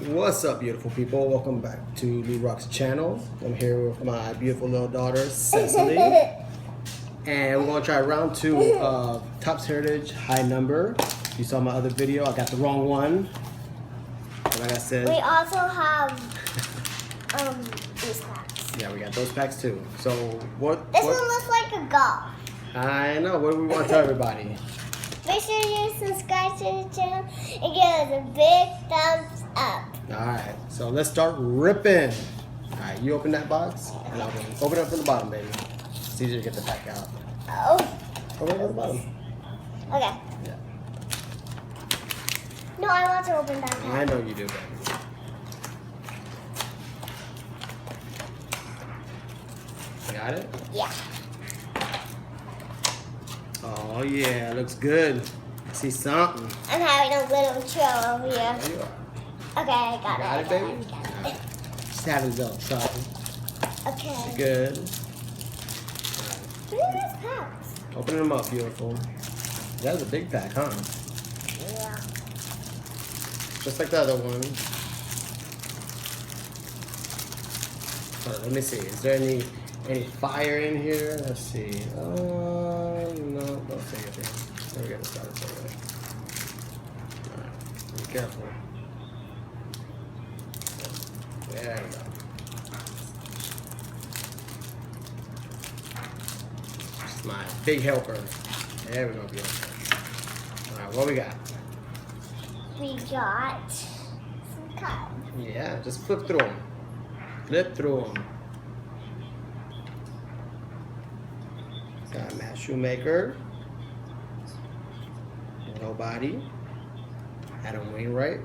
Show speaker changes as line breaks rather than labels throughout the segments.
What's up, beautiful people? Welcome back to Lou Rock's channel. I'm here with my beautiful little daughter, Cecily. And we're going to try round 2 of Topps Heritage High Number. You saw my other video. I got the wrong one. But like I said...
We also have these packs.
Yeah, we got those packs too. So what...
This one looks like a golf.
I know. What do we want to tell everybody?
Make sure you subscribe to the channel and give us a big thumbs up.
Alright, so let's start ripping. Alright, you open that box, and I'll open it up from the bottom, baby. It's easier to get the pack out.
Oh.
Open it from the bottom.
Okay.
Yeah.
No, I want to open that pack.
I know you do, baby. Got it?
Yeah.
Oh yeah, looks good. I see something.
I'm having a little chill over here.
There you are.
Okay, I got,
Got it, baby?
got it.
Just having a little trouble.
Okay.
Good.
Look at these packs.
Open them up, beautiful. That was a big pack, huh?
Yeah.
Just like the other one. Let me see. Is there any fire in here? Let's see. No, don't say anything. There we go. Start it away. All right. Be careful. There we go. It's my big helper. There we go, beautiful. All right, what we got?
We got some cards.
Yeah, just flip through them. Flip through them. Got Matt Shoemaker. Nobody. Adam Wainwright.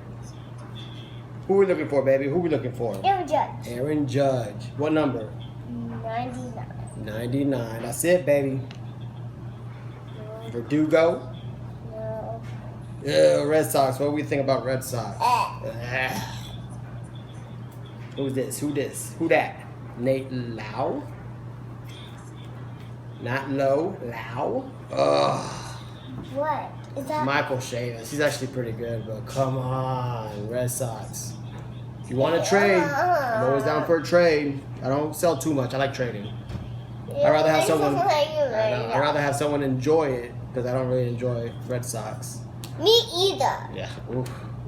Who we looking for, baby? Who we looking for?
Aaron Judge.
Aaron Judge. What number?
99.
99. That's it, baby. Verdugo.
No.
Yeah, Red Sox. What do we think about Red Sox? Who's this? Who this? Who that? Nate Lau? Not Low. Lau? Ugh.
What? Is that?
Michael Chavis. He's actually pretty good, but come on, Red Sox. If you want to trade, I'm always down for a trade. I don't sell too much. I like trading. I'd rather have someone. I'd rather have someone enjoy it because I don't really enjoy Red Sox.
Me either.
Yeah. Ooh.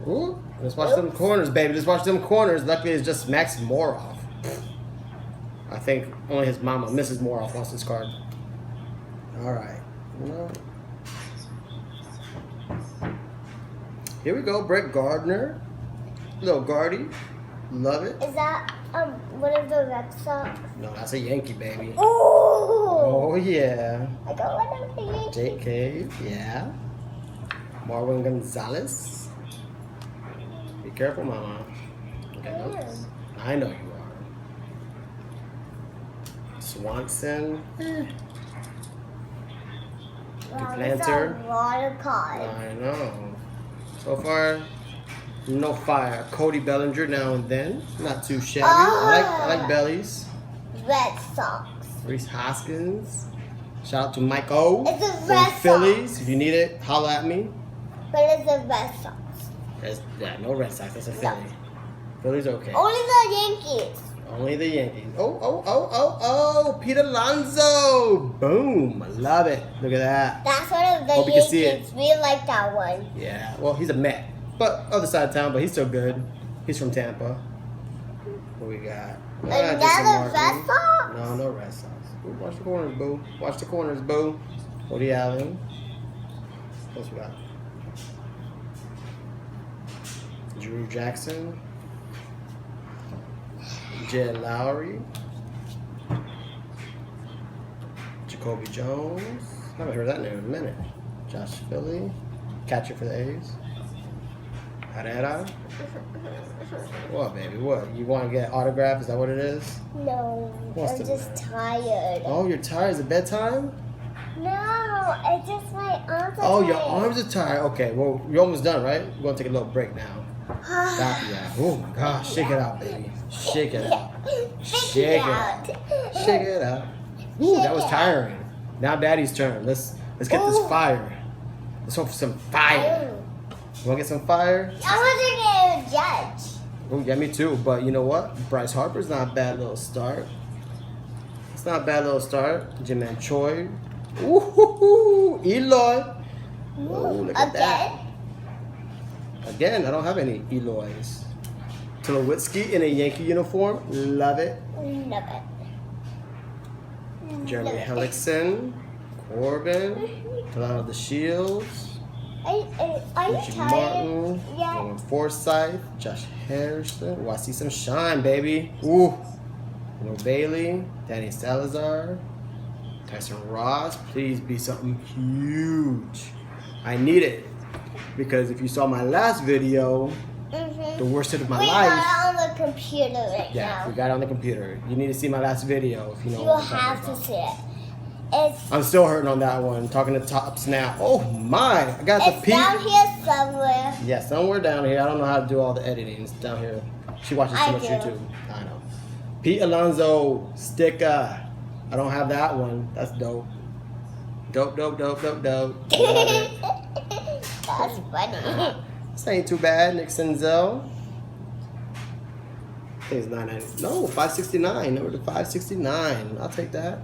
Ooh. Let's watch them corners, baby. Let's watch them corners. Luckily, it's just Max Moroff. I think only his mama, Mrs. Moroff, wants this card. All right. No. Here we go. Brett Gardner. Little Guardy. Love it.
Is that one of the Red Sox?
No, that's a Yankee, baby.
Ooh!
Oh, yeah.
I got one of the Yankees.
Jake Cave. Yeah. Marwin Gonzalez. Be careful, mama. Okay, notes. I know you are. Swanson.
Wow,
Planter.
that's a lot of cards.
I know. So far, no fire. Cody Bellinger now and then. Not too shabby. I like bellies.
Red Sox.
Reese Hoskins. Shout out to Mike O.
It's a
from
Red Sox.
Phillies. If you need it, holla at me.
But it's a Red Sox.
Yeah, no Red Sox. That's a Philly. Philly's okay.
Only the Yankees.
Only the Yankees. Oh, Pete Alonso. Boom. I love it. Look at that.
That's one of the
Hope you can see
Yankees. We like that one.
Yeah, well, he's a Met. But other side of town, but he's still good. He's from Tampa. What we got? Jason
Another
Martin.
Red Sox?
No Red Sox. Ooh, watch the corners, boo. Watch the corners, boo. Cody Allen. What else we got? Drew Jackson. Jed Lowry. Jacoby Jones. Haven't heard that name in a minute. Josh Philly. Catcher for the A's. Herrera. What, baby? What? You want to get autograph? Is that what it is?
No,
What's
I'm
the
just
matter?
tired.
Oh, you're tired? Is it bedtime?
No, it's just my arms are
Oh,
tired.
your arms are tired. Okay, well, you're almost done, right? We're going to take a little break now. Stop that. Oh, my gosh. Shake it out, baby. Shake it out. Shake it out. Shake it out. Ooh, that was tiring. Now Daddy's turn. Let's get this fire. Let's hope for some fire. You want to get some fire?
I want to get a judge.
Oh, yeah, me too. But you know what? Bryce Harper's not a bad little start. It's not a bad little start. Jimin Choi. Ooh, Eloy. Oh, look at that. Again, I don't have any Eloys. Tulowitzki in a Yankee uniform. Love it.
Love it.
Jeremy Hellickson. Corbin. Delano the Shields.
Are you
Richie
tired?
Martin.
Yeah.
Roman Forsythe. Josh Harrison. Oh, I see some shine, baby. Ooh. No Bailey. Danny Salazar. Tyson Ross. Please be something huge. I need it. Because if you saw my last video, the worst hit of my
we
life.
got it on the computer right
Yeah, we
now.
got it on the computer. You need to see my last video if you know
You
what I'm talking
have to
about.
see it. It's
I'm still hurting on that one. Talking to Tops now. Oh my! I got the
it's
Pete.
down here somewhere.
Yeah, somewhere down here. I don't know how to do all the editing. It's down here. She watches too
I
much
do.
YouTube. I know. Pete Alonso sticker. I don't have that one. That's dope. Dope. Love it.
That's funny.
This ain't too bad. Nick Senzel. I think it's 990. No, 569. Number to 569. I'll take that.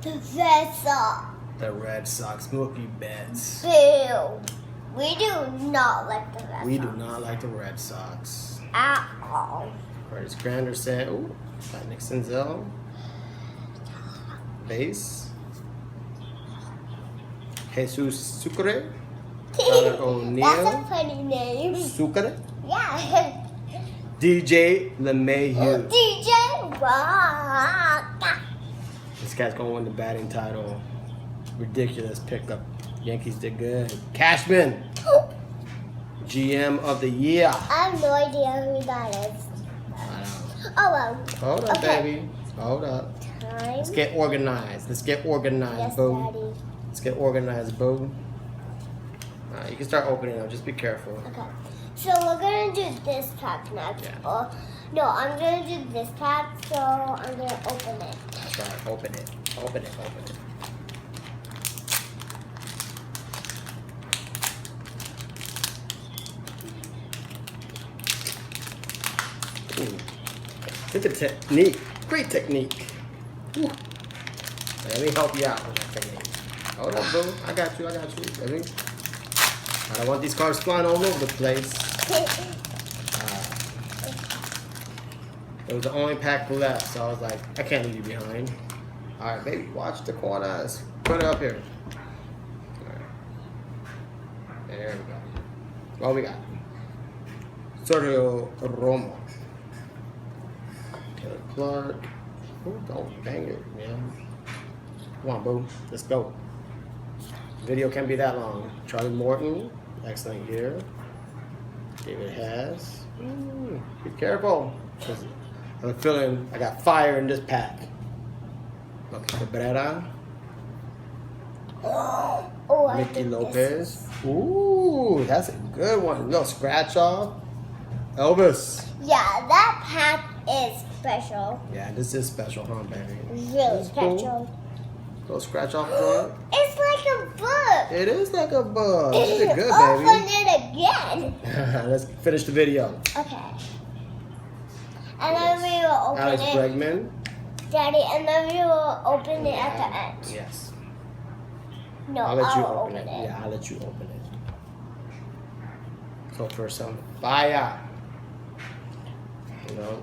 The vessel.
The Red Sox Mookie Betts.
Boo. We do not like the vessel.
We do not like the Red Sox.
At all.
Curtis Granderson. Ooh, got Nick Senzel. Base. Jesus Sucre. Connor O'Neal.
That's a funny name.
Sucre.
Yeah.
DJ LeMahieu.
DJ Rock.
This guy's gonna win the batting title. Ridiculous pickup. Yankees did good. Cashman. GM of the year.
I have no idea who that is.
I know.
Oh well.
Hold up,
Okay.
baby. Hold up.
Time.
Let's get organized. Let's get organized,
Yes,
boo.
Daddy.
Let's get organized, boo. Alright, you can start opening them. Just be careful.
Okay. So we're gonna do this pack next.
Yeah.
Or no, I'm gonna do this pack. So I'm gonna open it.
That's right. Open it. Open it. Open it. Ooh. Look at the technique. Great technique. Ooh. Let me help you out with that technique. Hold up, boo. I got you. Baby. I don't want these cards flying all over the place. It was the only pack left, so I was like, I can't leave you behind. All right, baby, watch the corners. Put it up here. All right. There we go. What we got? Sergio Romo. Taylor Clark. Ooh, don't bang it, man. Come on, boo. Let's go. Video can't be that long. Charlie Morton. Excellent year. David Hess. Ooh, be careful. I'm feeling I got fire in this pack. Okay, Cabrera.
Oh, I
Nicky
think
Lopez. Ooh, that's a good one. Little scratch off. Elvis.
Yeah, that pack is special.
Yeah, this is special, huh, baby?
Really
That's cool.
special.
Little scratch off joint.
It's like a book.
It is like a bug. This is good,
Open
baby.
it again.
Let's finish the video.
Okay. And then we will open
Alex
it,
Bregman.
Daddy, and then we will open it at the end.
Yes.
No,
I'll let you
I'll
open it. Yeah, I'll let you open it. So for some fire. No.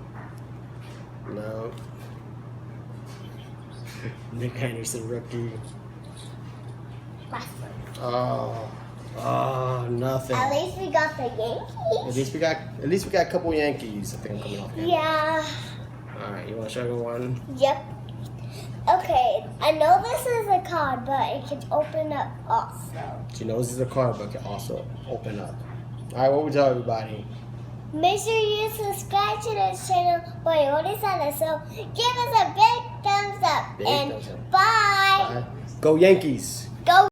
Nick Anderson rookie.
Last one.
Oh, nothing.
At least we got the
At
Yankees.
least we got a couple Yankees. I think I'm coming off.
Yeah.
All right, you want to show me one?
Yep. Okay, I know this is a card, but it can open up also.
She knows this is a card, but can also open up. All right, what we tell everybody?
Make sure you subscribe to this channel for you already said it. So give us a big thumbs up.
Big
and
thumbs up.
bye.
Go Yankees!